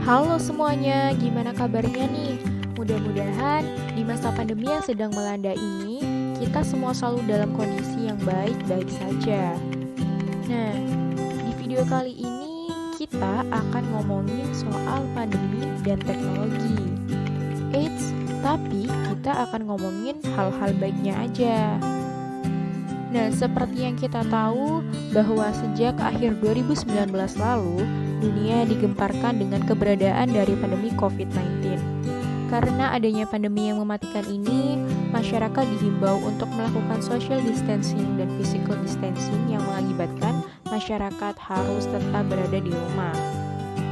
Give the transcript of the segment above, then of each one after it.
Halo semuanya, gimana kabarnya nih? Mudah-mudahan di masa pandemi yang sedang melanda ini, kita semua selalu dalam kondisi yang baik-baik saja. Nah, di video kali ini kita akan ngomongin soal pandemi dan teknologi. Eits, tapi kita akan ngomongin hal-hal baiknya aja. Nah, seperti yang kita tahu bahwa sejak akhir 2019 lalu, dunia digemparkan dengan keberadaan dari pandemi COVID-19. Karena adanya pandemi yang mematikan ini, masyarakat dihimbau untuk melakukan social distancing dan physical distancing yang mengakibatkan masyarakat harus tetap berada di rumah.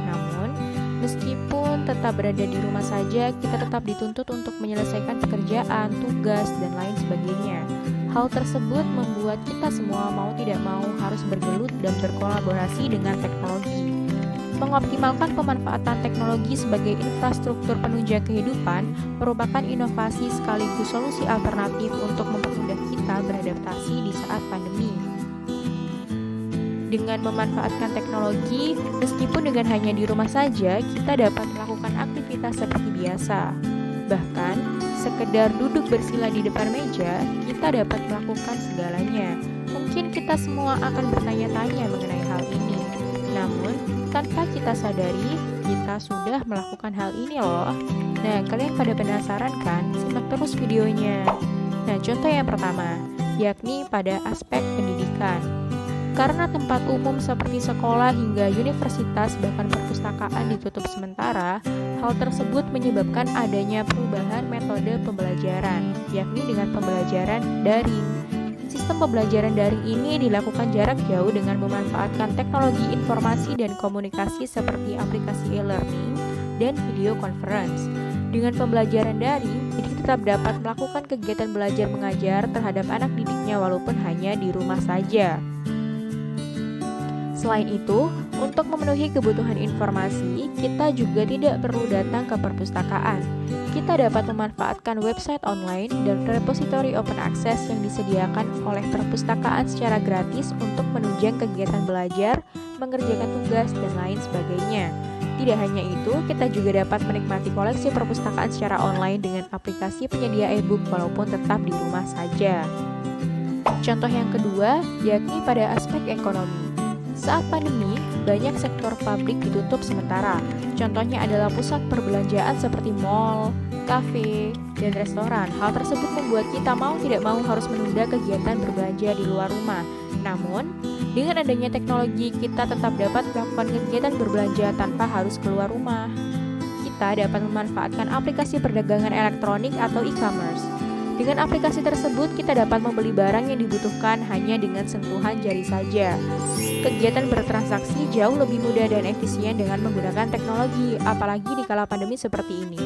Namun, meskipun tetap berada di rumah saja, kita tetap dituntut untuk menyelesaikan pekerjaan, tugas, dan lain sebagainya. Hal tersebut membuat kita semua mau tidak mau harus bergelut dan berkolaborasi dengan teknologi. Mengoptimalkan pemanfaatan teknologi sebagai infrastruktur penunjang kehidupan merupakan inovasi sekaligus solusi alternatif untuk mempermudah kita beradaptasi di saat pandemi. Dengan memanfaatkan teknologi, meskipun dengan hanya di rumah saja, kita dapat melakukan aktivitas seperti biasa. Bahkan, sekedar duduk bersila di depan meja, kita dapat melakukan segalanya. Mungkin kita semua akan bertanya-tanya mengenai hal ini. Namun, tanpa kita sadari, kita sudah melakukan hal ini loh. Nah, kalian pada penasaran kan? Simak terus videonya. Nah, contoh yang pertama, yakni pada aspek pendidikan. Karena tempat umum seperti sekolah hingga universitas bahkan perpustakaan ditutup sementara, hal tersebut menyebabkan adanya perubahan metode pembelajaran, yakni dengan pembelajaran daring. Sistem pembelajaran daring ini dilakukan jarak jauh dengan memanfaatkan teknologi informasi dan komunikasi seperti aplikasi e-learning dan video conference. Dengan pembelajaran daring, didik tetap dapat melakukan kegiatan belajar mengajar terhadap anak didiknya walaupun hanya di rumah saja. Selain itu, untuk memenuhi kebutuhan informasi, kita juga tidak perlu datang ke perpustakaan. Kita dapat memanfaatkan website online dan repositori open access yang disediakan oleh perpustakaan secara gratis untuk menunjang kegiatan belajar, mengerjakan tugas, dan lain sebagainya. Tidak hanya itu, kita juga dapat menikmati koleksi perpustakaan secara online dengan aplikasi penyedia e-book walaupun tetap di rumah saja. Contoh yang kedua, yakni pada aspek ekonomi. Saat pandemi, banyak sektor publik ditutup sementara. Contohnya adalah pusat perbelanjaan seperti mall, kafe, dan restoran. Hal tersebut membuat kita mau tidak mau harus menunda kegiatan berbelanja di luar rumah. Namun, dengan adanya teknologi, kita tetap dapat melakukan kegiatan berbelanja tanpa harus keluar rumah. Kita dapat memanfaatkan aplikasi perdagangan elektronik atau e-commerce. Dengan aplikasi tersebut, kita dapat membeli barang yang dibutuhkan hanya dengan sentuhan jari saja. Kegiatan bertransaksi jauh lebih mudah dan efisien dengan menggunakan teknologi, apalagi di kala pandemi seperti ini.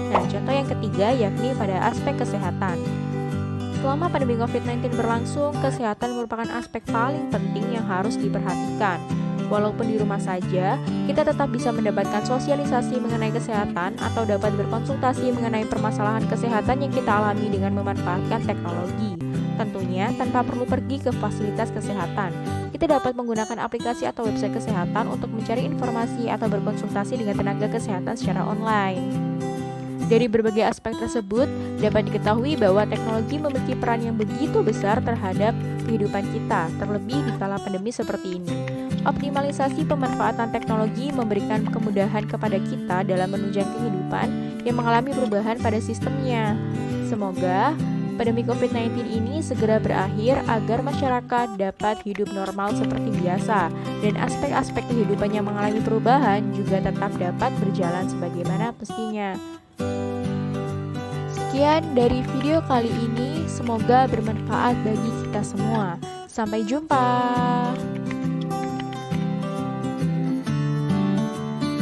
Nah, contoh yang ketiga yakni pada aspek kesehatan. Selama pandemi COVID-19 berlangsung, kesehatan merupakan aspek paling penting yang harus diperhatikan. Walaupun di rumah saja, kita tetap bisa mendapatkan sosialisasi mengenai kesehatan atau dapat berkonsultasi mengenai permasalahan kesehatan yang kita alami dengan memanfaatkan teknologi. Tentunya tanpa perlu pergi ke fasilitas kesehatan. Kita dapat menggunakan aplikasi atau website kesehatan untuk mencari informasi atau berkonsultasi dengan tenaga kesehatan secara online. Dari berbagai aspek tersebut, dapat diketahui bahwa teknologi memiliki peran yang begitu besar terhadap kehidupan kita, terlebih di kala pandemi seperti ini. Optimalisasi pemanfaatan teknologi memberikan kemudahan kepada kita dalam menunjang kehidupan yang mengalami perubahan pada sistemnya. Semoga pandemi COVID-19 ini segera berakhir agar masyarakat dapat hidup normal seperti biasa dan aspek-aspek kehidupan yang mengalami perubahan juga tetap dapat berjalan sebagaimana mestinya. Sekian dari video kali ini, semoga bermanfaat bagi kita semua. Sampai jumpa.